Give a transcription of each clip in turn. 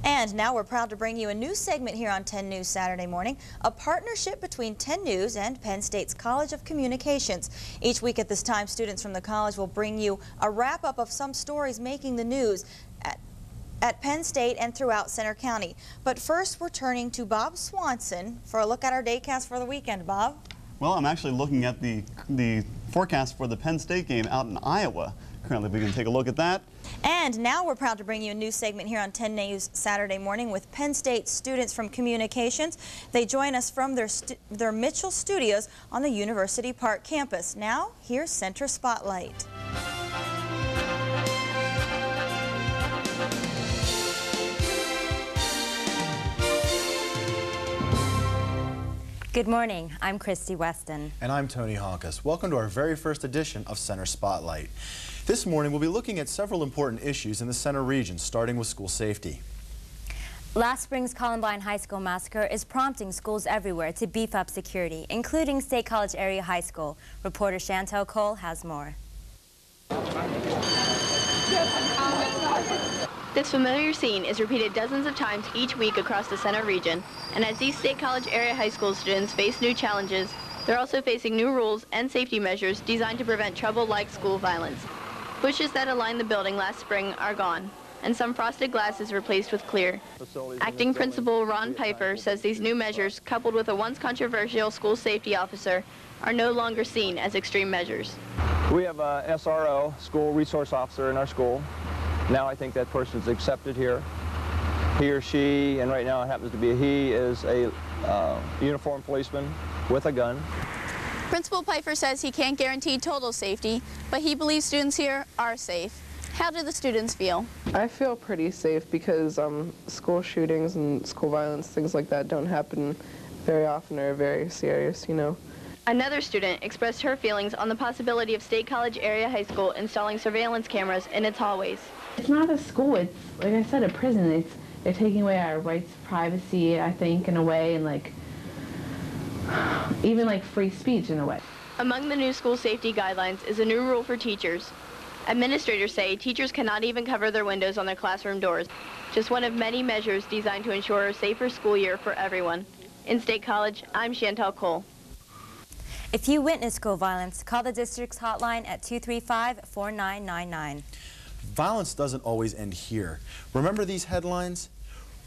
And now we're proud to bring you a new segment here on 10 News Saturday morning, a partnership between 10 News and Penn State's College of Communications. Each week at this time, students from the college will bring you a wrap-up of some stories making the news at Penn State and throughout Center County. But first, we're turning to Bob Swanson for a look at our daycast for the weekend. Bob? Well, I'm actually looking at the forecast for the Penn State game out in Iowa. Currently, we can take a look at that. And now we're proud to bring you a new segment here on 10 News Saturday morning with Penn State students from Communications. They join us from their Mitchell studios on the University Park campus. Now, here's Center Spotlight. Good morning, I'm Christy Weston. And I'm Tony Honkus. Welcome to our very first edition of Center Spotlight. This morning we'll be looking at several important issues in the Center region, starting with school safety. Last spring's Columbine High School massacre is prompting schools everywhere to beef up security, including State College Area High School. Reporter Chantel Cole has more. This familiar scene is repeated dozens of times each week across the Center region, and as these State College area high school students face new challenges, they're also facing new rules and safety measures designed to prevent trouble like school violence. Bushes that aligned the building last spring are gone, and some frosted glass is replaced with clear. Acting Principal Ron Piper says these new measures, coupled with a once controversial school safety officer, are no longer seen as extreme measures. We have a SRO, school resource officer, in our school. Now I think that person is accepted here. He or she, and right now it happens to be a he, is a uniformed policeman with a gun. Principal Piper says he can't guarantee total safety, but he believes students here are safe. How do the students feel? I feel pretty safe because school shootings and school violence, things like that, don't happen very often or are very serious, you know. Another student expressed her feelings on the possibility of State College Area High School installing surveillance cameras in its hallways. It's not a school, it's, like I said, a prison. They're taking away our rights to privacy, I think, in a way, and even free speech in a way. Among the new school safety guidelines is a new rule for teachers. Administrators say teachers cannot even cover their windows on their classroom doors. Just one of many measures designed to ensure a safer school year for everyone. In State College, I'm Chantel Cole. If you witness school violence, call the district's hotline at 235-4999. Violence doesn't always end here. Remember these headlines?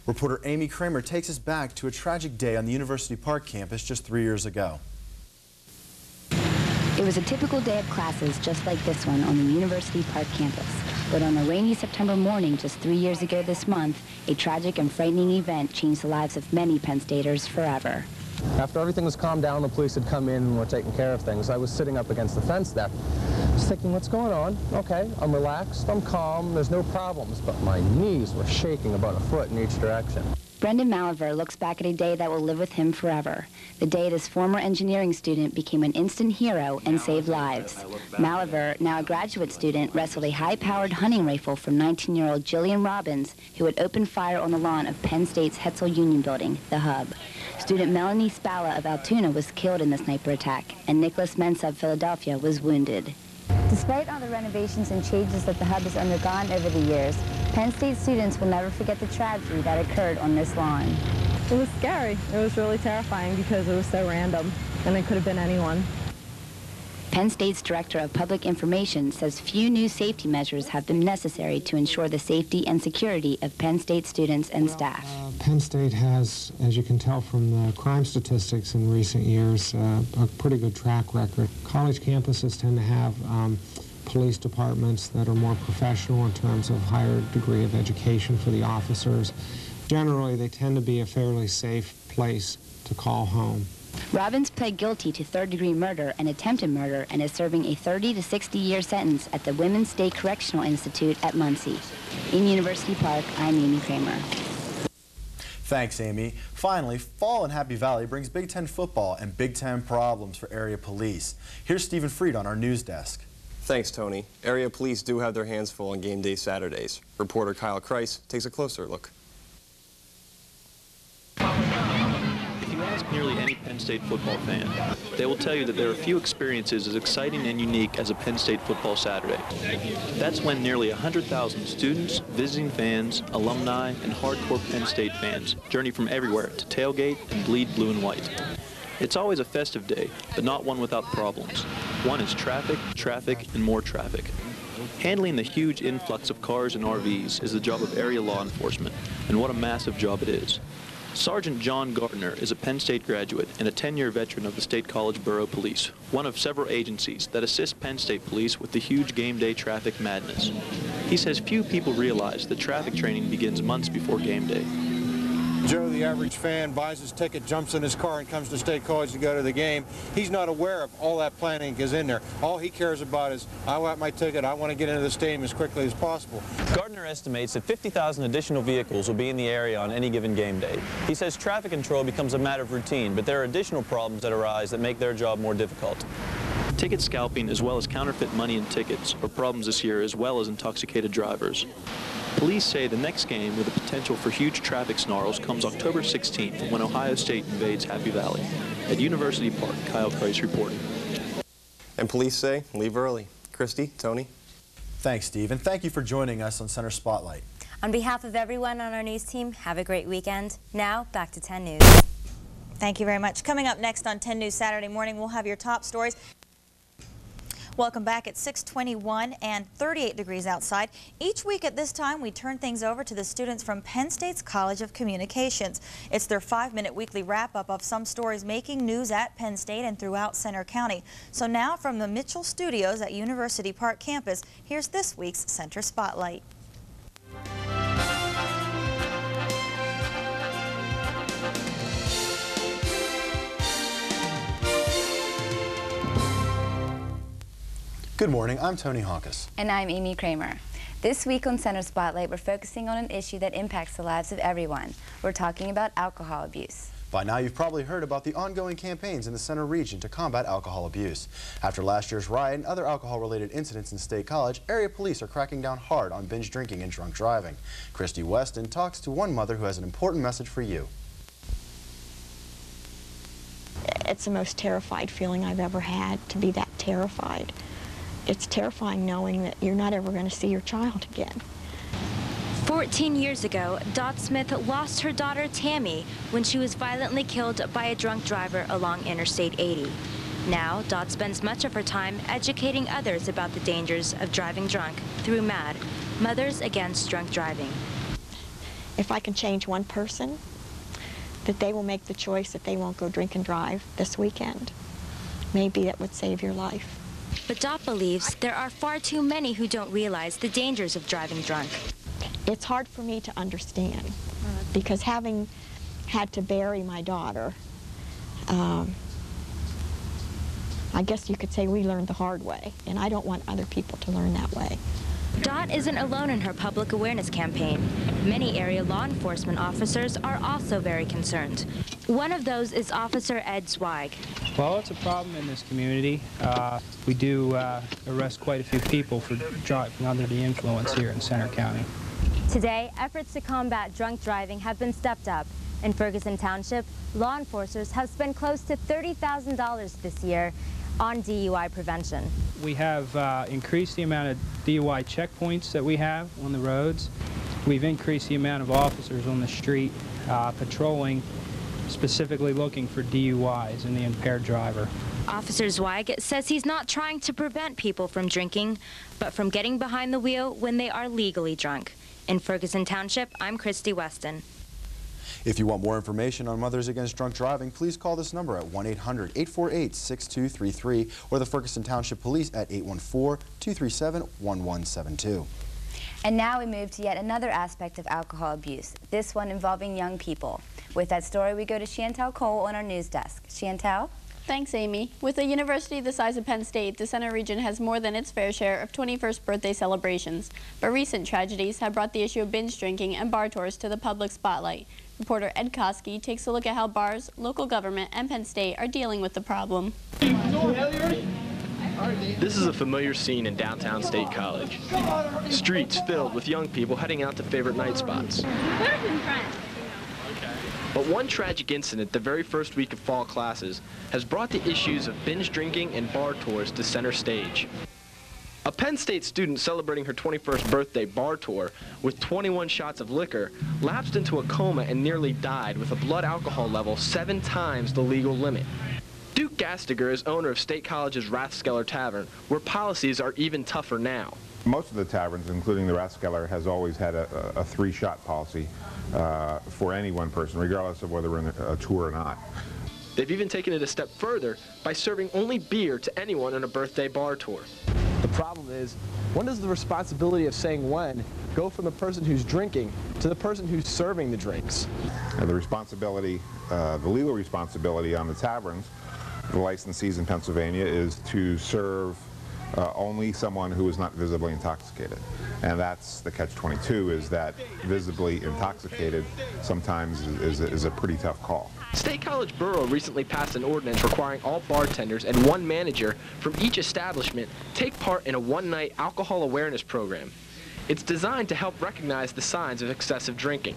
Reporter Amy Kramer takes us back to a tragic day on the University Park campus just 3 years ago. It was a typical day of classes just like this one on the University Park campus. But on a rainy September morning just 3 years ago this month, a tragic and frightening event changed the lives of many Penn Staters forever. After everything was calmed down, the police had come in and were taking care of things. I was sitting up against the fence there, just thinking, what's going on? Okay, I'm relaxed, I'm calm, there's no problems, but my knees were shaking about a foot in each direction. Brendan Maliver looks back at a day that will live with him forever. The day this former engineering student became an instant hero and saved lives. Maliver, now a graduate student, wrestled a high-powered hunting rifle from 19-year-old Jillian Robbins, who had opened fire on the lawn of Penn State's Hetzel Union Building, the Hub. Student Melanie Spalla of Altoona was killed in the sniper attack, and Nicholas Mensa of Philadelphia was wounded. Despite all the renovations and changes that the Hub has undergone over the years, Penn State students will never forget the tragedy that occurred on this lawn. It was scary. It was really terrifying because it was so random, and it could have been anyone. Penn State's Director of Public Information says few new safety measures have been necessary to ensure the safety and security of Penn State students and staff. Penn State has, as you can tell from the crime statistics in recent years, a pretty good track record. College campuses tend to have police departments that are more professional in terms of higher degree of education for the officers. Generally, they tend to be a fairly safe place to call home. Robbins pled guilty to third-degree murder and attempted murder and is serving a 30 to 60-year sentence at the Women's State Correctional Institute at Muncie. In University Park, I'm Amy Kramer. Thanks, Amy. Finally, fall in Happy Valley brings Big Ten football and Big Ten problems for area police. Here's Stephen Freed on our news desk. Thanks, Tony. Area police do have their hands full on game day Saturdays. Reporter Kyle Kreis takes a closer look. If you ask nearly any Penn State football fan. They will tell you that there are few experiences as exciting and unique as a Penn State football Saturday. That's when nearly 100,000 students, visiting fans, alumni, and hardcore Penn State fans journey from everywhere to tailgate and bleed blue and white. It's always a festive day, but not one without problems. One is traffic, traffic, and more traffic. Handling the huge influx of cars and RVs is the job of area law enforcement, and what a massive job it is. Sergeant John Gardner is a Penn State graduate and a 10-year veteran of the State College Borough Police, one of several agencies that assist Penn State Police with the huge game day traffic madness. He says few people realize that traffic training begins months before game day. Joe, the average fan, buys his ticket, jumps in his car, and comes to State College to go to the game. He's not aware of all that planning is in there. All he cares about is, I want my ticket, I want to get into the stadium as quickly as possible. Gardner estimates that 50,000 additional vehicles will be in the area on any given game day. He says traffic control becomes a matter of routine, but there are additional problems that arise that make their job more difficult. Ticket scalping as well as counterfeit money and tickets are problems this year, as well as intoxicated drivers. Police say the next game with the potential for huge traffic snarls comes October 16th when Ohio State invades Happy Valley. At University Park, Kyle Price reporting. And police say leave early. Christy, Tony. Thanks, Steve, and thank you for joining us on Center Spotlight. On behalf of everyone on our news team, have a great weekend. Now, back to 10 News. Thank you very much. Coming up next on 10 News Saturday morning, we'll have your top stories. Welcome back at 6:21 and 38 degrees outside. Each week at this time, we turn things over to the students from Penn State's College of Communications. It's their 5-minute weekly wrap-up of some stories making news at Penn State and throughout Centre County. So now from the Mitchell Studios at University Park campus, here's this week's Center Spotlight. Good morning, I'm Tony Honkus. And I'm Amy Kramer. This week on Center Spotlight, we're focusing on an issue that impacts the lives of everyone. We're talking about alcohol abuse. By now, you've probably heard about the ongoing campaigns in the Center region to combat alcohol abuse. After last year's riot and other alcohol-related incidents in State College, area police are cracking down hard on binge drinking and drunk driving. Christy Weston talks to one mother who has an important message for you. It's the most terrified feeling I've ever had, to be that terrified. It's terrifying knowing that you're not ever going to see your child again. 14 years ago, Dot Smith lost her daughter Tammy when she was violently killed by a drunk driver along Interstate 80. Now, Dot spends much of her time educating others about the dangers of driving drunk through MAD, Mothers Against Drunk Driving. If I can change one person, that they will make the choice that they won't go drink and drive this weekend, maybe that would save your life. But Dot believes there are far too many who don't realize the dangers of driving drunk. It's hard for me to understand because having had to bury my daughter, I guess you could say we learned the hard way, and I don't want other people to learn that way. Dot isn't alone in her public awareness campaign. Many area law enforcement officers are also very concerned. One of those is Officer Ed Zweig. Well, it's a problem in this community. We do arrest quite a few people for driving under the influence here in Centre County. Today, efforts to combat drunk driving have been stepped up. In Ferguson Township, law enforcers have spent close to $30,000 this year on DUI prevention. We have increased the amount of DUI checkpoints that we have on the roads. We've increased the amount of officers on the street patrolling, specifically looking for DUIs and the impaired driver. Officer Zweig says he's not trying to prevent people from drinking, but from getting behind the wheel when they are legally drunk. In Ferguson Township, I'm Christy Weston. If you want more information on Mothers Against Drunk Driving, please call this number at 1-800-848-6233 or the Ferguson Township Police at 814-237-1172. And now we move to yet another aspect of alcohol abuse, this one involving young people. With that story, we go to Chantel Cole on our news desk. Chantel? Thanks, Amy. With a university the size of Penn State, the Center region has more than its fair share of 21st birthday celebrations. But recent tragedies have brought the issue of binge drinking and bar tours to the public spotlight. Reporter Ed Koski takes a look at how bars, local government, and Penn State are dealing with the problem. This is a familiar scene in downtown State College. Streets filled with young people heading out to favorite night spots. But one tragic incident the very first week of fall classes has brought the issues of binge drinking and bar tours to center stage. A Penn State student celebrating her 21st birthday bar tour with 21 shots of liquor lapsed into a coma and nearly died with a blood alcohol level 7 times the legal limit. Duke Gastiger is owner of State College's Rathskeller Tavern, where policies are even tougher now. Most of the taverns, including the Rathskeller, has always had a 3-shot policy for any one person, regardless of whether we're in a tour or not. They've even taken it a step further by serving only beer to anyone on a birthday bar tour. The problem is, when does the responsibility of saying when go from the person who's drinking to the person who's serving the drinks? The responsibility, the legal responsibility on the taverns, the licensees in Pennsylvania, is to serve only someone who is not visibly intoxicated. And that's the catch-22, is that visibly intoxicated sometimes is a pretty tough call. State College Borough recently passed an ordinance requiring all bartenders and one manager from each establishment take part in a one-night alcohol awareness program. It's designed to help recognize the signs of excessive drinking.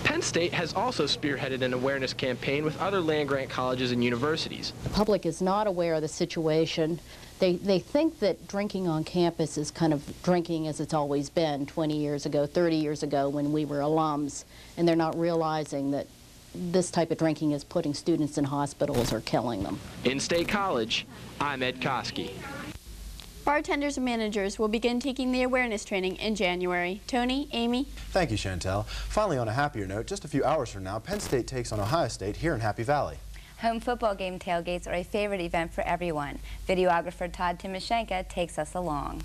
Penn State has also spearheaded an awareness campaign with other land-grant colleges and universities. The public is not aware of the situation. They think that drinking on campus is kind of drinking as it's always been 20 years ago, 30 years ago when we were alums, and they're not realizing that this type of drinking is putting students in hospitals or killing them. In State College, I'm Ed Koski. Bartenders and managers will begin taking the awareness training in January. Tony, Amy? Thank you, Chantel. Finally, on a happier note, just a few hours from now, Penn State takes on Ohio State here in Happy Valley. Home football game tailgates are a favorite event for everyone. Videographer Todd Timoshenko takes us along.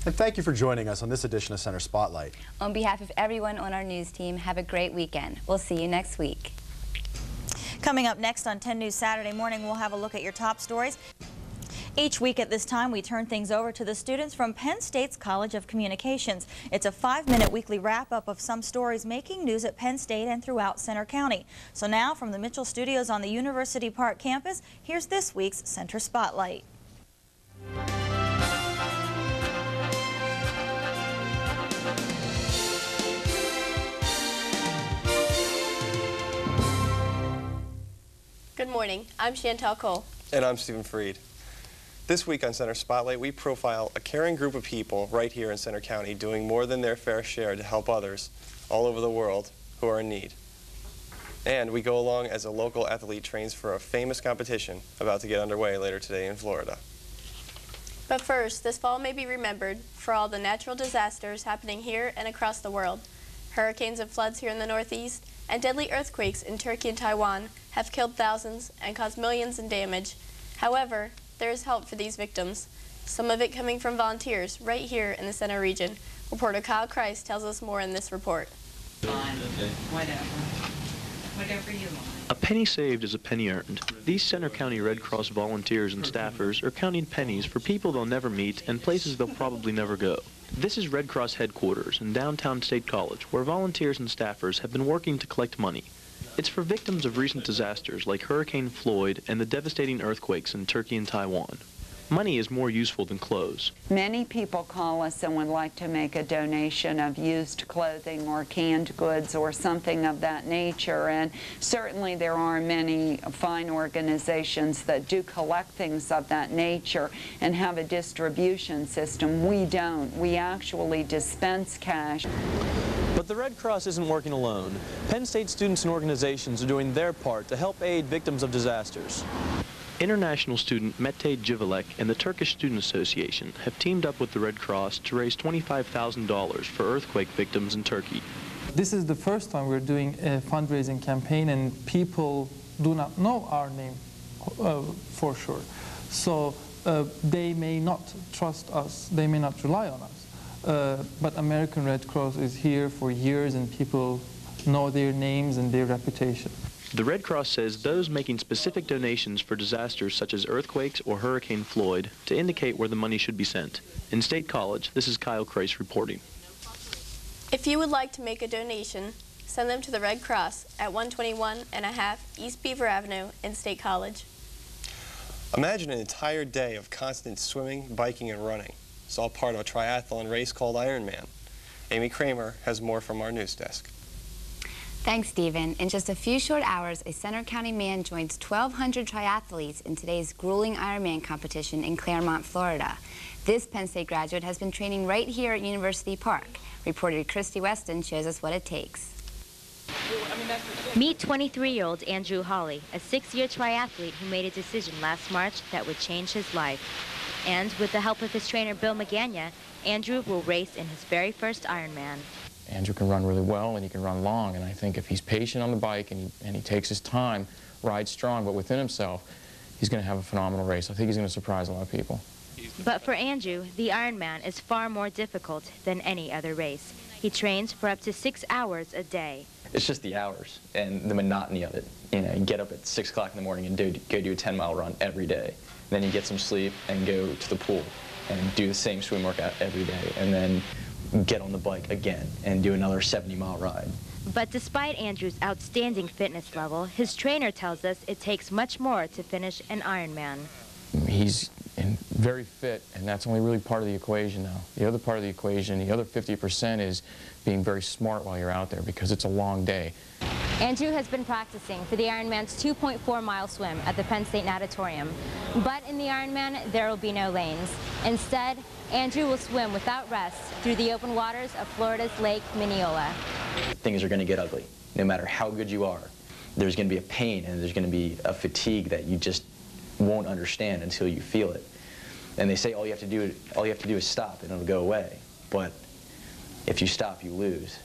And thank you for joining us on this edition of Center Spotlight. On behalf of everyone on our news team, have a great weekend. We'll see you next week. Coming up next on 10 News Saturday Morning, we'll have a look at your top stories. Each week at this time, we turn things over to the students from Penn State's College of Communications. It's a 5-minute weekly wrap-up of some stories making news at Penn State and throughout Center County. So now, from the Mitchell Studios on the University Park campus, here's this week's Center Spotlight. Good morning. I'm Chantel Cole. And I'm Stephen Freed. This week on Center Spotlight, we profile a caring group of people right here in Center County doing more than their fair share to help others all over the world who are in need. And we go along as a local athlete trains for a famous competition about to get underway later today in Florida. But first, this fall may be remembered for all the natural disasters happening here and across the world. Hurricanes and floods here in the Northeast and deadly earthquakes in Turkey and Taiwan have killed thousands and caused millions in damage. However, there is help for these victims, some of it coming from volunteers right here in the Center region. Reporter Kyle Christ tells us more in this report. Fine. Whatever you want. A penny saved is a penny earned. These Center County Red Cross volunteers and staffers are counting pennies for people they'll never meet and places they'll probably never go. This is Red Cross headquarters in downtown State College, where volunteers and staffers have been working to collect money. It's for victims of recent disasters like Hurricane Floyd and the devastating earthquakes in Turkey and Taiwan. Money is more useful than clothes. Many people call us and would like to make a donation of used clothing or canned goods or something of that nature, and certainly there are many fine organizations that do collect things of that nature and have a distribution system. We don't. We actually dispense cash. But the Red Cross isn't working alone. Penn State students and organizations are doing their part to help aid victims of disasters. International student Mete Civelek and the Turkish Student Association have teamed up with the Red Cross to raise $25,000 for earthquake victims in Turkey. This is the first time we're doing a fundraising campaign, and people do not know our name for sure. So they may not trust us, they may not rely on us. but American Red Cross is here for years, and people know their names and their reputation. The Red Cross says those making specific donations for disasters such as earthquakes or Hurricane Floyd to indicate where the money should be sent. In State College, this is Kyle Kreis reporting. If you would like to make a donation, send them to the Red Cross at 121.5 East Beaver Avenue in State College. Imagine an entire day of constant swimming, biking, and running. It's all part of a triathlon race called Ironman. Amy Kramer has more from our news desk. Thanks, Stephen. In just a few short hours, a Center County man joins 1,200 triathletes in today's grueling Ironman competition in Claremont, Florida. This Penn State graduate has been training right here at University Park. Reporter Christy Weston shows us what it takes. Meet 23-year-old Andrew Hawley, a 6-year triathlete who made a decision last March that would change his life. And with the help of his trainer Bill Magana, Andrew will race in his very first Ironman. Andrew can run really well and he can run long, and I think if he's patient on the bike and he takes his time, rides strong, but within himself, he's going to have a phenomenal race. I think he's going to surprise a lot of people. But for Andrew, the Ironman is far more difficult than any other race. He trains for up to 6 hours a day. It's just the hours and the monotony of it. You know, you get up at 6 o'clock in the morning and go do a 10-mile run every day. Then you get some sleep and go to the pool and do the same swim workout every day. And then get on the bike again and do another 70-mile ride. But despite Andrew's outstanding fitness level, his trainer tells us it takes much more to finish an Ironman. He's very fit, and that's only really part of the equation now. The other part of the equation, the other 50%, is being very smart while you're out there, because it's a long day. Andrew has been practicing for the Ironman's 2.4-mile swim at the Penn State Natatorium. But in the Ironman, there will be no lanes. Instead, Andrew will swim without rest through the open waters of Florida's Lake Mineola. Things are going to get ugly. No matter how good you are, there's going to be a pain and there's going to be a fatigue that you just won't understand until you feel it. And they say all you have to do is stop and it'll go away. But if you stop, you lose.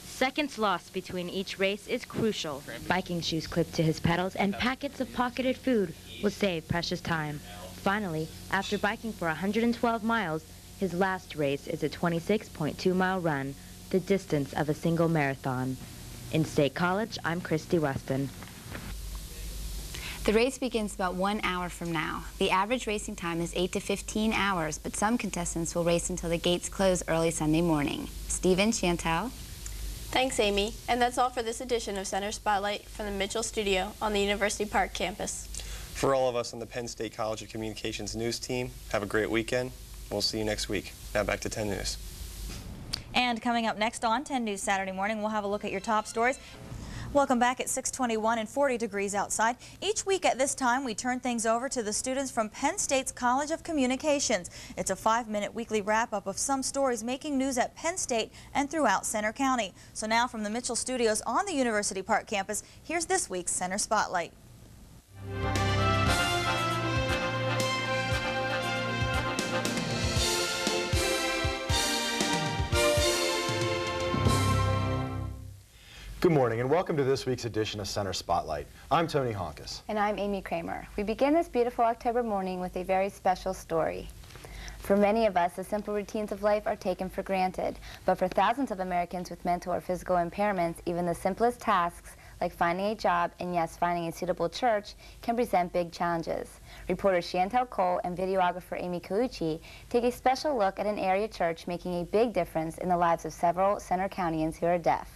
Seconds lost between each race is crucial. Biking shoes clipped to his pedals and packets of pocketed food will save precious time. Finally, after biking for 112 miles, his last race is a 26.2-mile run, the distance of a single marathon. In State College, I'm Christy Weston. The race begins about 1 hour from now. The average racing time is 8 to 15 hours, but some contestants will race until the gates close early Sunday morning. Stephen, Chantal. Thanks, Amy. And that's all for this edition of Center Spotlight from the Mitchell Studio on the University Park campus. For all of us on the Penn State College of Communications news team, have a great weekend. We'll see you next week. Now back to 10 News. And coming up next on 10 News Saturday morning, we'll have a look at your top stories. Welcome back at 6:21 and 40 degrees outside. Each week at this time, we turn things over to the students from Penn State's College of Communications. It's a 5-minute weekly wrap-up of some stories making news at Penn State and throughout Center County. So now from the Mitchell Studios on the University Park campus, here's this week's Center Spotlight. Good morning and welcome to this week's edition of Center Spotlight. I'm Tony Honkus. And I'm Amy Kramer. We begin this beautiful October morning with a very special story. For many of us, the simple routines of life are taken for granted. But for thousands of Americans with mental or physical impairments, even the simplest tasks, like finding a job and, yes, finding a suitable church, can present big challenges. Reporter Chantal Cole and videographer Amy Caucci take a special look at an area church making a big difference in the lives of several Center Countyans who are deaf.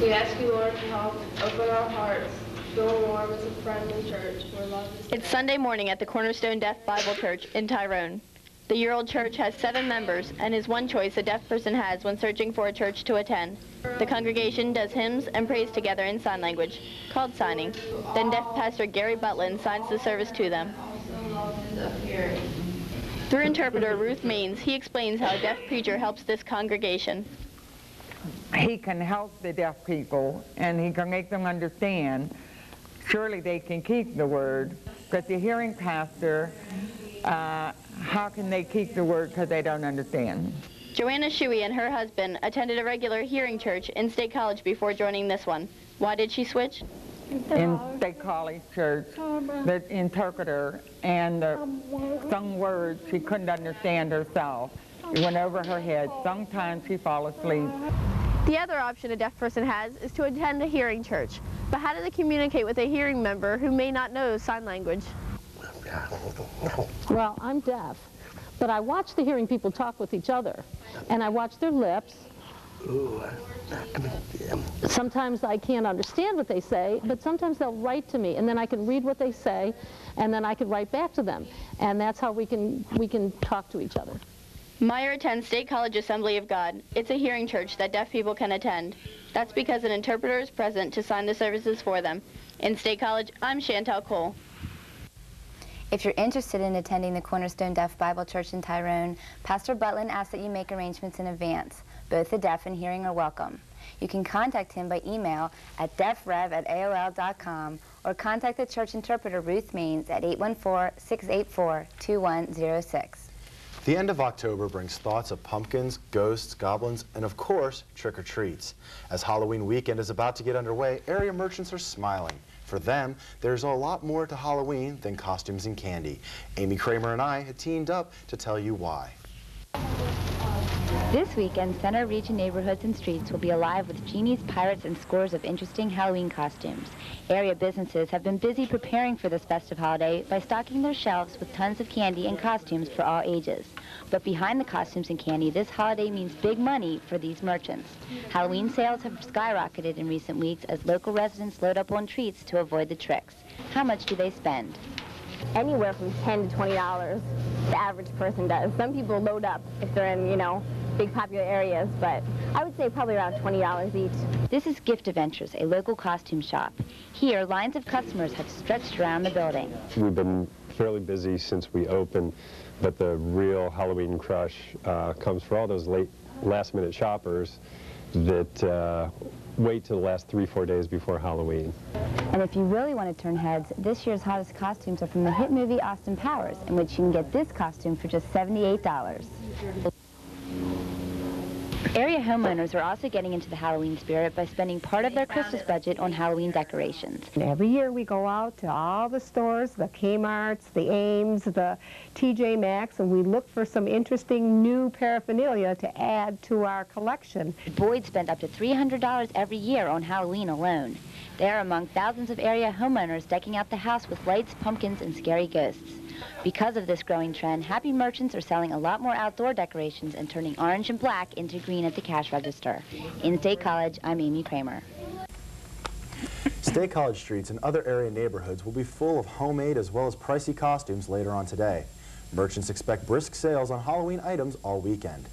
We ask you, Lord, to help open our hearts, feel warm as a friendly church where love is. It's Sunday morning at the Cornerstone Deaf Bible Church in Tyrone. The year-old church has 7 members and is one choice a deaf person has when searching for a church to attend. The congregation does hymns and prays together in sign language, called signing. Then deaf pastor Gary Butlin signs the service to them. Through interpreter Ruth Maines, he explains how a deaf preacher helps this congregation. He can help the deaf people, and he can make them understand. Surely they can keep the word, but the hearing pastor, how can they keep the word because they don't understand? Joanna Shuey and her husband attended a regular hearing church in State College before joining this one. Why did she switch? In State College Church, the interpreter and some words she couldn't understand herself. went over her head. Sometimes she'd fall asleep. The other option a deaf person has is to attend a hearing church. But how do they communicate with a hearing member who may not know sign language? Well, I'm deaf, but I watch the hearing people talk with each other, and I watch their lips. Sometimes I can't understand what they say, but sometimes they'll write to me, and then I can read what they say, and then I can write back to them, and that's how we can talk to each other. Meyer attends State College Assembly of God. It's a hearing church that deaf people can attend. That's because an interpreter is present to sign the services for them. In State College, I'm Chantel Cole. If you're interested in attending the Cornerstone Deaf Bible Church in Tyrone, Pastor Butland asks that you make arrangements in advance. Both the deaf and hearing are welcome. You can contact him by email at deafrev@aol.com or contact the church interpreter Ruth Maines at 814-684-2106. The end of October brings thoughts of pumpkins, ghosts, goblins, and of course, trick-or-treats. As Halloween weekend is about to get underway, area merchants are smiling. For them, there's a lot more to Halloween than costumes and candy. Amy Kramer and I had teamed up to tell you why. This weekend, Center Region neighborhoods and streets will be alive with genies, pirates, and scores of interesting Halloween costumes. Area businesses have been busy preparing for this festive holiday by stocking their shelves with tons of candy and costumes for all ages. But behind the costumes and candy, this holiday means big money for these merchants. Halloween sales have skyrocketed in recent weeks as local residents load up on treats to avoid the tricks. How much do they spend? Anywhere from $10 to $20, the average person does. Some people load up if they're in, big popular areas, but I would say probably around $20 each. This is Gift Adventures, a local costume shop. Here, lines of customers have stretched around the building. We've been fairly busy since we opened, but the real Halloween crush comes for all those last-minute shoppers that wait till the last 3-4 days before Halloween. And if you really want to turn heads, this year's hottest costumes are from the hit movie Austin Powers, in which you can get this costume for just $78. Area homeowners are also getting into the Halloween spirit by spending part of their Christmas budget on Halloween decorations. Every year we go out to all the stores, the Kmart's, the Ames, the TJ Maxx, and we look for some interesting new paraphernalia to add to our collection. Boyd spend up to $300 every year on Halloween alone. They are among thousands of area homeowners decking out the house with lights, pumpkins, and scary ghosts. Because of this growing trend, happy merchants are selling a lot more outdoor decorations and turning orange and black into green at the cash register. In State College, I'm Amy Kramer. State College streets and other area neighborhoods will be full of homemade as well as pricey costumes later on today. Merchants expect brisk sales on Halloween items all weekend.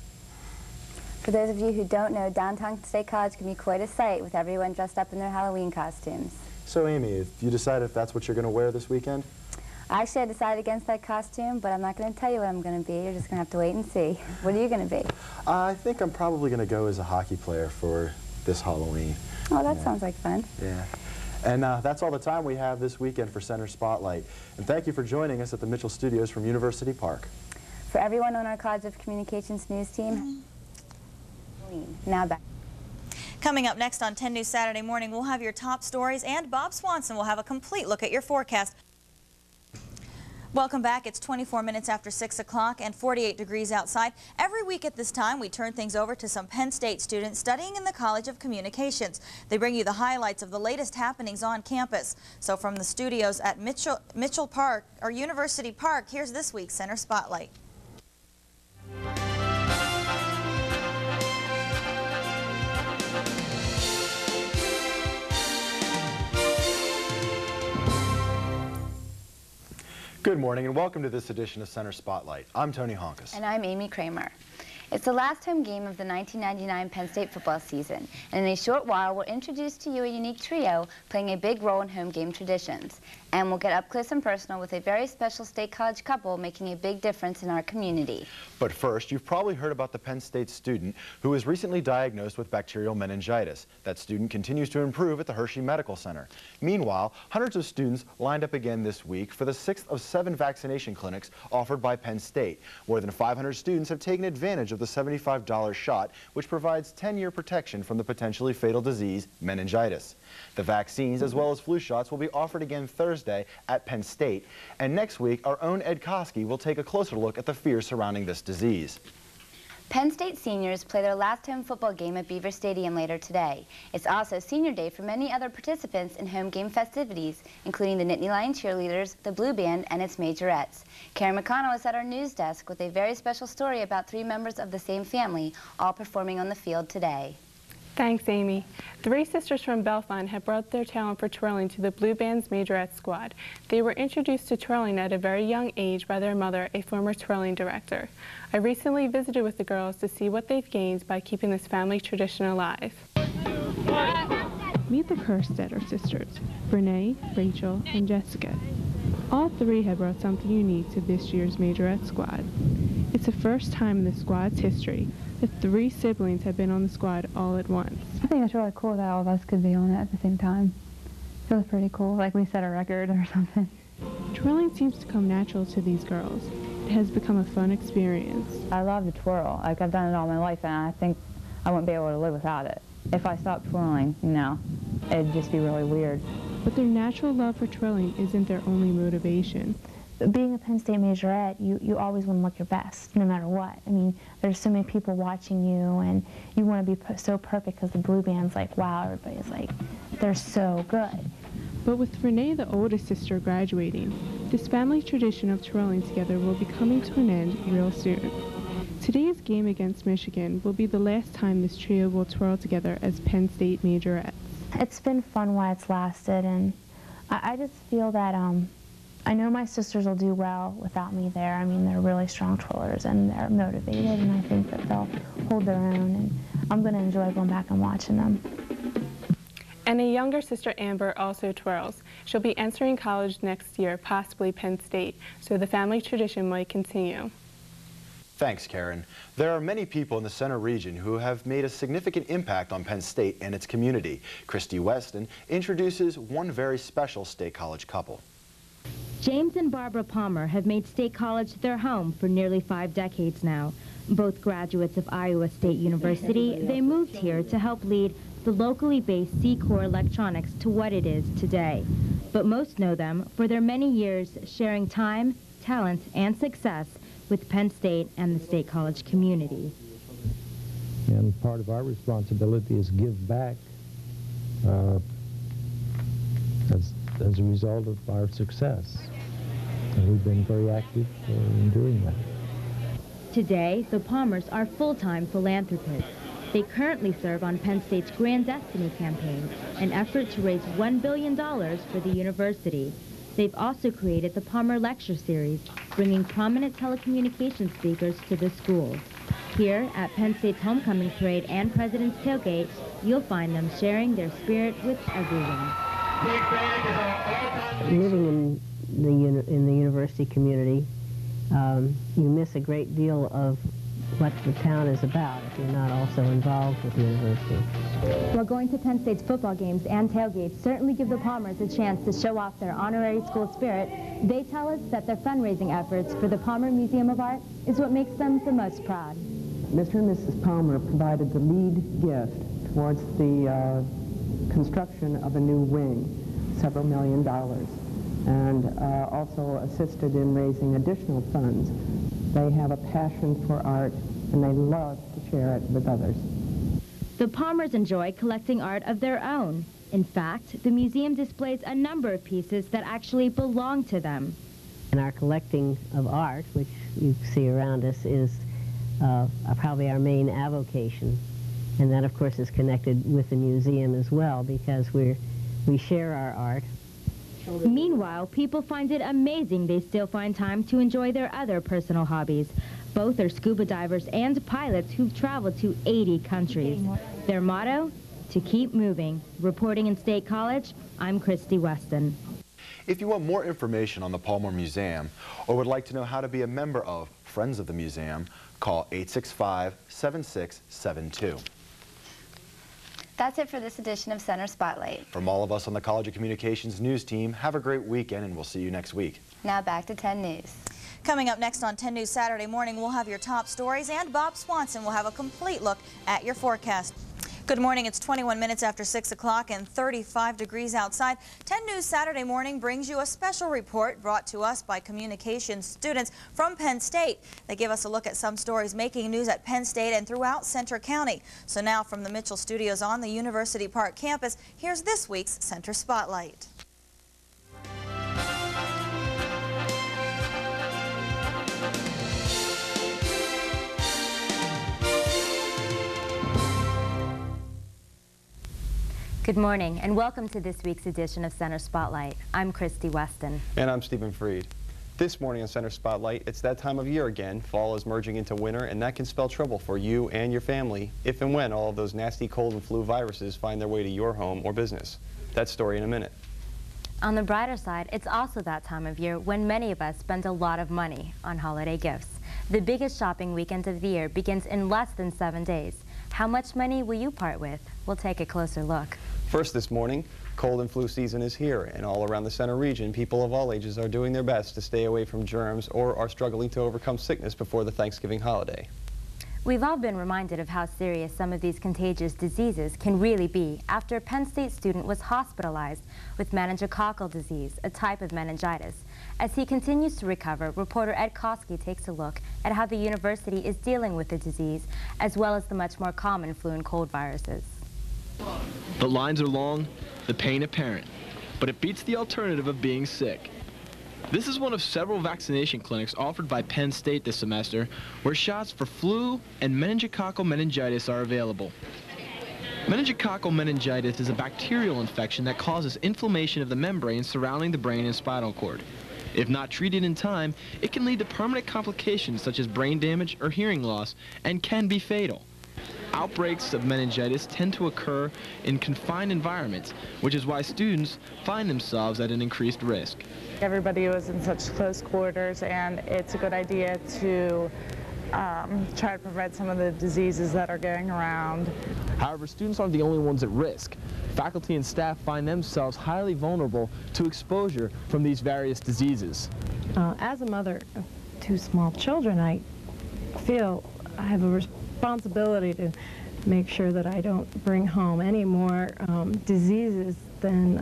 For those of you who don't know, downtown State College can be quite a sight with everyone dressed up in their Halloween costumes. So Amy, if you decide if that's what you're going to wear this weekend? Actually, I decided against that costume, but I'm not going to tell you what I'm going to be. You're just going to have to wait and see. What are you going to be? I think I'm probably going to go as a hockey player for this Halloween. Oh, that sounds like fun. Yeah. And that's all the time we have this weekend for Center Spotlight. And thank you for joining us at the Mitchell Studios from University Park. For everyone on our College of Communications news team, now back. Coming up next on 10 News Saturday Morning, we'll have your top stories, and Bob Swanson will have a complete look at your forecast. Welcome back. It's 24 minutes after 6 o'clock and 48 degrees outside. Every week at this time, we turn things over to some Penn State students studying in the College of Communications. They bring you the highlights of the latest happenings on campus. So from the studios at Mitchell Park, or University Park, here's this week's Center Spotlight. Good morning and welcome to this edition of Center Spotlight. I'm Tony Honkus. And I'm Amy Kramer. It's the last home game of the 1999 Penn State football season, and in a short while we'll introduce to you a unique trio playing a big role in home game traditions. And we'll get up close and personal with a very special State College couple making a big difference in our community. But first, you've probably heard about the Penn State student who was recently diagnosed with bacterial meningitis. That student continues to improve at the Hershey Medical Center. Meanwhile, hundreds of students lined up again this week for the 6th of 7 vaccination clinics offered by Penn State. More than 500 students have taken advantage of the $75 shot, which provides 10-year protection from the potentially fatal disease, meningitis. The vaccines, as well as flu shots, will be offered again Thursday at Penn State. And next week, our own Ed Koski will take a closer look at the fears surrounding this disease. Penn State seniors play their last home football game at Beaver Stadium later today. It's also senior day for many other participants in home game festivities, including the Nittany Lion cheerleaders, the Blue Band, and its majorettes. Karen McConnell is at our news desk with a very special story about 3 members of the same family, all performing on the field today. Thanks, Amy. 3 sisters from Bellefonte have brought their talent for twirling to the Blue Band's majorette squad. They were introduced to twirling at a very young age by their mother, a former twirling director. I recently visited with the girls to see what they've gained by keeping this family tradition alive. Meet the Kerstetter sisters, Brene, Rachel, and Jessica. All 3 have brought something unique to this year's majorette squad. It's the first time in the squad's history that 3 siblings have been on the squad all at once. I think it's really cool that all of us could be on it at the same time. It feels pretty cool, like we set a record or something. Twirling seems to come natural to these girls. It has become a fun experience. I love to twirl. Like, I've done it all my life, and I think I wouldn't be able to live without it. If I stopped twirling, you know, it'd just be really weird. But their natural love for twirling isn't their only motivation. Being a Penn State majorette, you always want to look your best, no matter what. I mean, there's so many people watching you, and you want to be so perfect because the Blue Band's like, wow, everybody's like, they're so good. But with Renee, the oldest sister, graduating, this family tradition of twirling together will be coming to an end real soon. Today's game against Michigan will be the last time this trio will twirl together as Penn State majorettes. It's been fun while it's lasted, and I just feel that I know my sisters will do well without me there. I mean, they're really strong twirlers, and they're motivated, and I think that they'll hold their own, and I'm going to enjoy going back and watching them. And a younger sister, Amber, also twirls. She'll be entering college next year, possibly Penn State, so the family tradition might continue. Thanks, Karen. There are many people in the Center region who have made a significant impact on Penn State and its community. Christy Weston introduces one very special State College couple. James and Barbara Palmer have made State College their home for nearly 5 decades now. Both graduates of Iowa State University, they moved here to help lead the locally based C-Corps electronics to what it is today. But most know them for their many years sharing time, talent, and success with Penn State and the State College community. And part of our responsibility is give back as a result of our success. And we've been very active in doing that. Today, the Palmers are full-time philanthropists. They currently serve on Penn State's Grand Destiny campaign, an effort to raise $1 billion for the university. They've also created the Palmer Lecture Series, bringing prominent telecommunications speakers to the school. Here, at Penn State's Homecoming Parade and President's Tailgate, you'll find them sharing their spirit with everyone. Living in the university community, you miss a great deal of what the town is about if you're not also involved with the university. While going to Penn State's football games and tailgates certainly give the Palmers a chance to show off their honorary school spirit, they tell us that their fundraising efforts for the Palmer Museum of Art is what makes them the most proud. Mr. and Mrs. Palmer provided the lead gift towards the construction of a new wing, several $1 million, and also assisted in raising additional funds. They have a passion for art, and they love to share it with others. The Palmers enjoy collecting art of their own. In fact, the museum displays a number of pieces that actually belong to them. And our collecting of art, which you see around us, is probably our main avocation. And that, of course, is connected with the museum as well, because we share our art. Meanwhile, people find it amazing they still find time to enjoy their other personal hobbies. Both are scuba divers and pilots who've traveled to 80 countries. Their motto? To keep moving. Reporting in State College, I'm Christy Weston. If you want more information on the Palmer Museum or would like to know how to be a member of Friends of the Museum, call 865-7672. That's it for this edition of Center Spotlight. From all of us on the College of Communications news team, have a great weekend, and we'll see you next week. Now back to 10 News. Coming up next on 10 News Saturday morning, we'll have your top stories, and Bob Swanson will have a complete look at your forecast. Good morning. It's 21 minutes after 6 o'clock and 35 degrees outside. 10 News Saturday Morning brings you a special report brought to us by communications students from Penn State. They give us a look at some stories making news at Penn State and throughout Center County. So now from the Mitchell Studios on the University Park campus, here's this week's Center Spotlight. Good morning and welcome to this week's edition of Center Spotlight. I'm Christy Weston. And I'm Stephen Freed. This morning on Center Spotlight, it's that time of year again. Fall is merging into winter, and that can spell trouble for you and your family if and when all of those nasty cold and flu viruses find their way to your home or business. That story in a minute. On the brighter side, it's also that time of year when many of us spend a lot of money on holiday gifts. The biggest shopping weekend of the year begins in less than 7 days. How much money will you part with? We'll take a closer look. First this morning, cold and flu season is here, and all around the center region, people of all ages are doing their best to stay away from germs or are struggling to overcome sickness before the Thanksgiving holiday. We've all been reminded of how serious some of these contagious diseases can really be after a Penn State student was hospitalized with meningococcal disease, a type of meningitis. As he continues to recover, reporter Ed Koski takes a look at how the university is dealing with the disease, as well as the much more common flu and cold viruses. The lines are long, the pain apparent, but it beats the alternative of being sick. This is one of several vaccination clinics offered by Penn State this semester where shots for flu and meningococcal meningitis are available. Meningococcal meningitis is a bacterial infection that causes inflammation of the membrane surrounding the brain and spinal cord. If not treated in time, it can lead to permanent complications such as brain damage or hearing loss and can be fatal. Outbreaks of meningitis tend to occur in confined environments, which is why students find themselves at an increased risk. Everybody was in such close quarters, and it's a good idea to try to prevent some of the diseases that are going around. However, students aren't the only ones at risk. Faculty and staff find themselves highly vulnerable to exposure from these various diseases. As a mother of 2 small children, I feel I have a responsibility to make sure that I don't bring home any more diseases than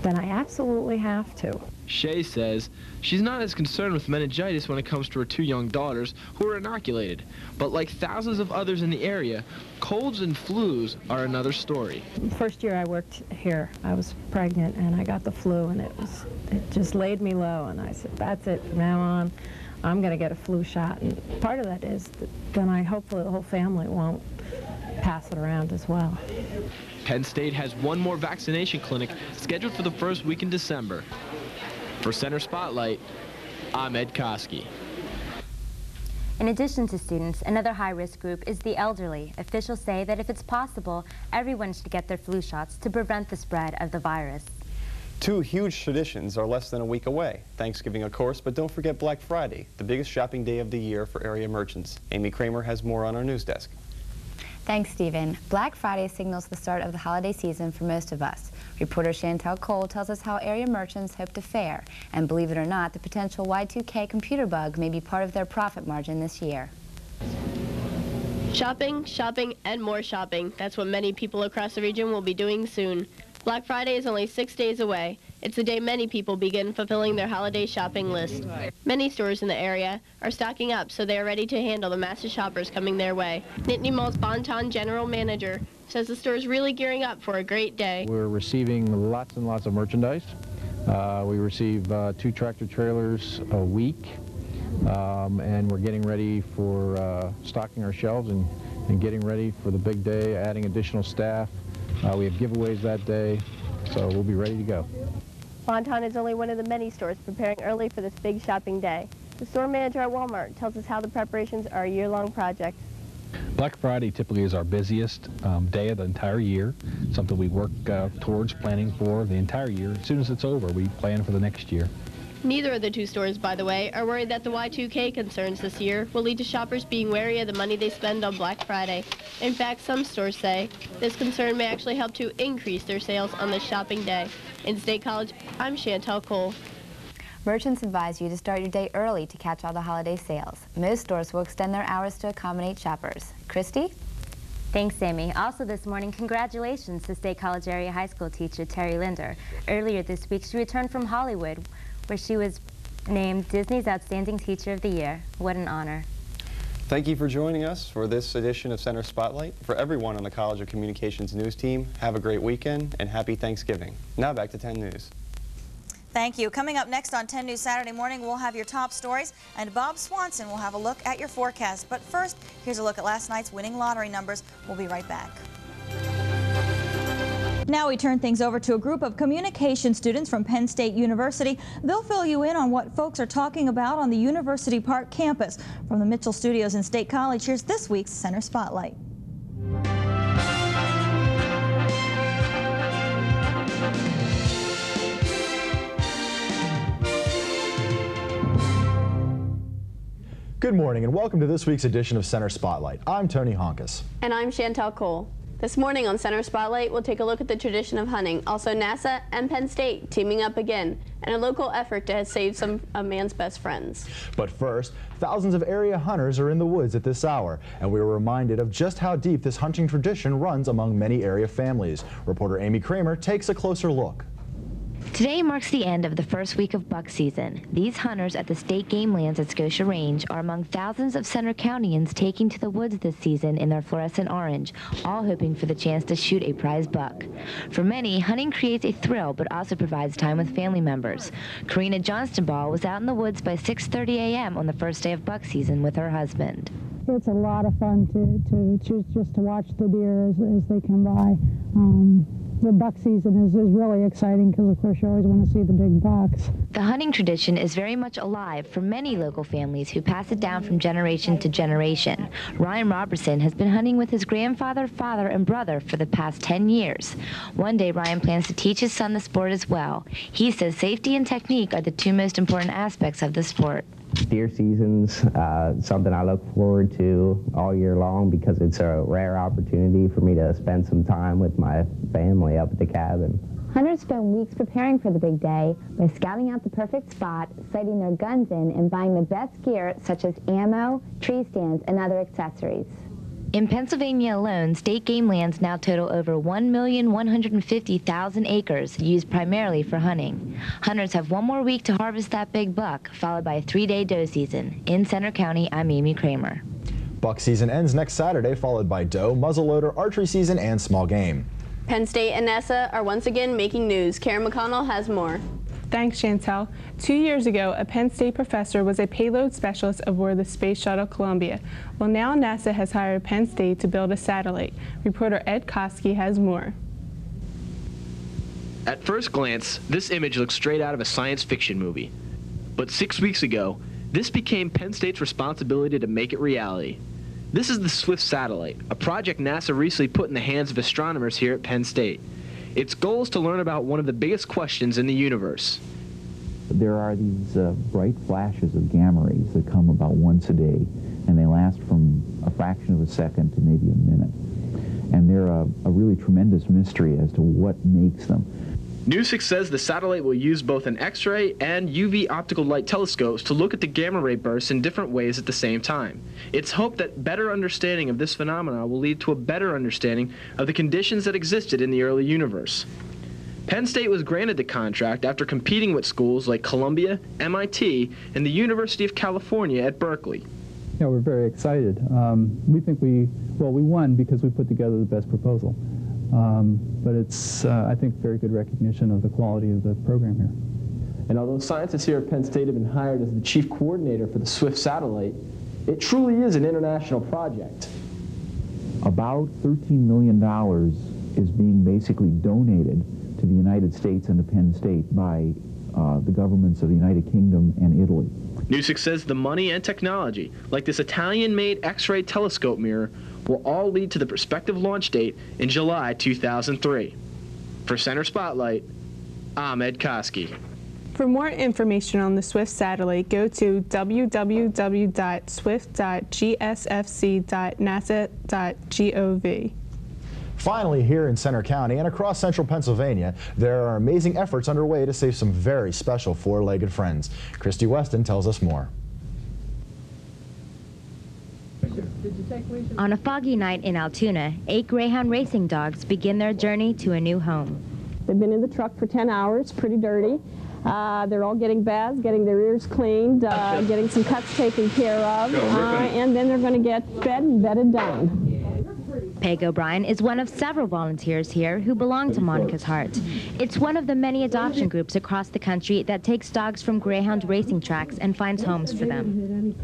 I absolutely have to. Shay says she's not as concerned with meningitis when it comes to her 2 young daughters who are inoculated. But like thousands of others in the area, colds and flus are another story. First year I worked here, I was pregnant and I got the flu, and it just laid me low, and I said, that's it, from now on I'm going to get a flu shot. And part of that is that then hopefully the whole family won't pass it around as well. Penn State has one more vaccination clinic scheduled for the first week in December. For Center Spotlight, I'm Ed Koski. In addition to students, another high-risk group is the elderly. Officials say that if it's possible, everyone should get their flu shots to prevent the spread of the virus. 2 huge traditions are less than a week away. Thanksgiving, of course, but don't forget Black Friday, the biggest shopping day of the year for area merchants. Amy Kramer has more on our news desk. Thanks, Stephen. Black Friday signals the start of the holiday season for most of us. Reporter Chantel Cole tells us how area merchants hope to fare. And believe it or not, the potential Y2K computer bug may be part of their profit margin this year. Shopping, shopping, and more shopping. That's what many people across the region will be doing soon. Black Friday is only 6 days away. It's the day many people begin fulfilling their holiday shopping list. Many stores in the area are stocking up so they are ready to handle the massive shoppers coming their way. Nittany Mall's Bonton General Manager says the store is really gearing up for a great day. We're receiving lots and lots of merchandise. We receive 2 tractor trailers a week, and we're getting ready for stocking our shelves and getting ready for the big day, adding additional staff. We have giveaways that day, so we'll be ready to go. Bonton is only one of the many stores preparing early for this big shopping day. The store manager at Walmart tells us how the preparations are a year-long project. Black Friday typically is our busiest day of the entire year, something we work towards planning for the entire year. As soon as it's over, we plan for the next year. Neither of the 2 stores, by the way, are worried that the Y2K concerns this year will lead to shoppers being wary of the money they spend on Black Friday. In fact, some stores say this concern may actually help to increase their sales on this shopping day. In State College, I'm Chantel Cole. Merchants advise you to start your day early to catch all the holiday sales. Most stores will extend their hours to accommodate shoppers. Christy? Thanks, Amy. Also this morning, congratulations to State College Area High School teacher Terry Linder. Earlier this week, she returned from Hollywood, where she was named Disney's Outstanding Teacher of the Year. What an honor. Thank you for joining us for this edition of Center Spotlight. For everyone on the College of Communications news team, have a great weekend and happy Thanksgiving. Now back to 10 News. Thank you. Coming up next on 10 News Saturday morning, we'll have your top stories, and Bob Swanson will have a look at your forecast. But first, here's a look at last night's winning lottery numbers. We'll be right back. Now we turn things over to a group of communication students from Penn State University. They'll fill you in on what folks are talking about on the University Park campus. From the Mitchell Studios in State College, here's this week's Center Spotlight. Good morning and welcome to this week's edition of Center Spotlight. I'm Tony Honkus. And I'm Chantel Cole. This morning on Center Spotlight, we'll take a look at the tradition of hunting, also NASA and Penn State teaming up again, and a local effort to save some of man's best friends. But first, thousands of area hunters are in the woods at this hour, and we were reminded of just how deep this hunting tradition runs among many area families. Reporter Amy Kramer takes a closer look. Today marks the end of the first week of buck season. These hunters at the state game lands at Scotia Range are among thousands of Center Countyans taking to the woods this season in their fluorescent orange, all hoping for the chance to shoot a prize buck. For many, hunting creates a thrill but also provides time with family members. Karina Johnstonball was out in the woods by 6:30 a.m. on the first day of buck season with her husband. It's a lot of fun to choose just to watch the deer as they come by. The buck season is really exciting because, of course, you always want to see the big bucks. The hunting tradition is very much alive for many local families who pass it down from generation to generation. Ryan Robertson has been hunting with his grandfather, father, and brother for the past 10 years. One day, Ryan plans to teach his son the sport as well. He says safety and technique are the two most important aspects of the sport. Deer season's something I look forward to all year long because it's a rare opportunity for me to spend some time with my family up at the cabin. Hunters spend weeks preparing for the big day by scouting out the perfect spot, sighting their guns in, and buying the best gear such as ammo, tree stands, and other accessories. In Pennsylvania alone, state game lands now total over 1,150,000 acres used primarily for hunting. Hunters have one more week to harvest that big buck, followed by a 3-day doe season. In Center County, I'm Amy Kramer. Buck season ends next Saturday, followed by doe, muzzleloader, archery season, and small game. Penn State and NASA are once again making news. Karen McConnell has more. Thanks, Chantel. 2 years ago, a Penn State professor was a payload specialist aboard the Space Shuttle Columbia. Well, now NASA has hired Penn State to build a satellite. Reporter Ed Koski has more. At first glance, this image looks straight out of a science fiction movie. But 6 weeks ago, this became Penn State's responsibility to make it reality. This is the SWIFT satellite, a project NASA recently put in the hands of astronomers here at Penn State. Its goal is to learn about one of the biggest questions in the universe. There are these bright flashes of gamma rays that come about once a day, and they last from a fraction of a second to maybe a minute. And they're a really tremendous mystery as to what makes them. Newscast says the satellite will use both an X-ray and UV optical light telescopes to look at the gamma ray bursts in different ways at the same time. It's hoped that better understanding of this phenomenon will lead to a better understanding of the conditions that existed in the early universe. Penn State was granted the contract after competing with schools like Columbia, MIT, and the University of California at Berkeley. Yeah, we're very excited. We think we won because we put together the best proposal. But it's, I think, very good recognition of the quality of the program here. And although scientists here at Penn State have been hired as the chief coordinator for the SWIFT satellite, it truly is an international project. About $13 million is being basically donated to the United States and to Penn State by the governments of the United Kingdom and Italy. Newscast says the money and technology, like this Italian-made X-ray telescope mirror, will all lead to the prospective launch date in July 2003. For Center Spotlight, I'm Ed Koski. For more information on the SWIFT satellite, go to www.swift.gsfc.nasa.gov. Finally, here in Center County and across central Pennsylvania, there are amazing efforts underway to save some very special four-legged friends. Christy Weston tells us more. On a foggy night in Altoona, 8 Greyhound racing dogs begin their journey to a new home. They've been in the truck for 10 hours, pretty dirty. They're all getting baths, getting their ears cleaned, getting some cuts taken care of, and then they're going to get fed and bedded down. Peg O'Brien is one of several volunteers here who belong to Monica's Heart. It's one of the many adoption groups across the country that takes dogs from Greyhound racing tracks and finds homes for them.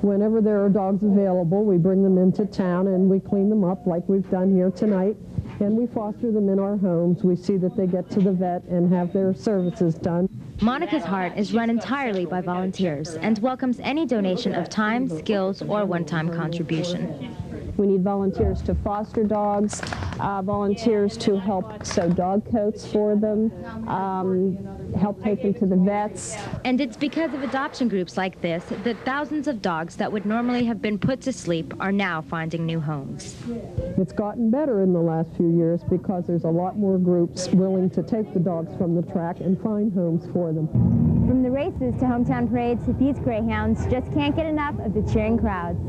Whenever there are dogs available, we bring them into town and we clean them up like we've done here tonight, and we foster them in our homes. We see that they get to the vet and have their services done. Monica's Heart is run entirely by volunteers and welcomes any donation of time, skills, or one-time contribution. We need volunteers to foster dogs, volunteers to help sew dog coats for them, help take them to the vets. And it's because of adoption groups like this that thousands of dogs that would normally have been put to sleep are now finding new homes. It's gotten better in the last few years because there's a lot more groups willing to take the dogs from the track and find homes for them. From the races to hometown parades, these Greyhounds just can't get enough of the cheering crowds.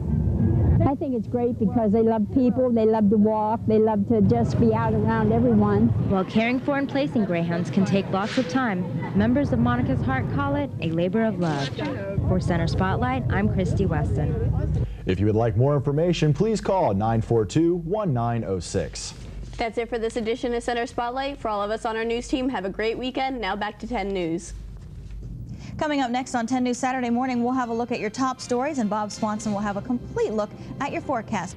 I think it's great because they love people, they love to walk, they love to just be out around everyone. While caring for and placing Greyhounds can take lots of time, members of Monica's Heart call it a labor of love. For Center Spotlight, I'm Christy Weston. If you would like more information, please call 942-1906. That's it for this edition of Center Spotlight. For all of us on our news team, have a great weekend. Now back to 10 News. Coming up next on 10 News Saturday morning, we'll have a look at your top stories, and Bob Swanson will have a complete look at your forecast.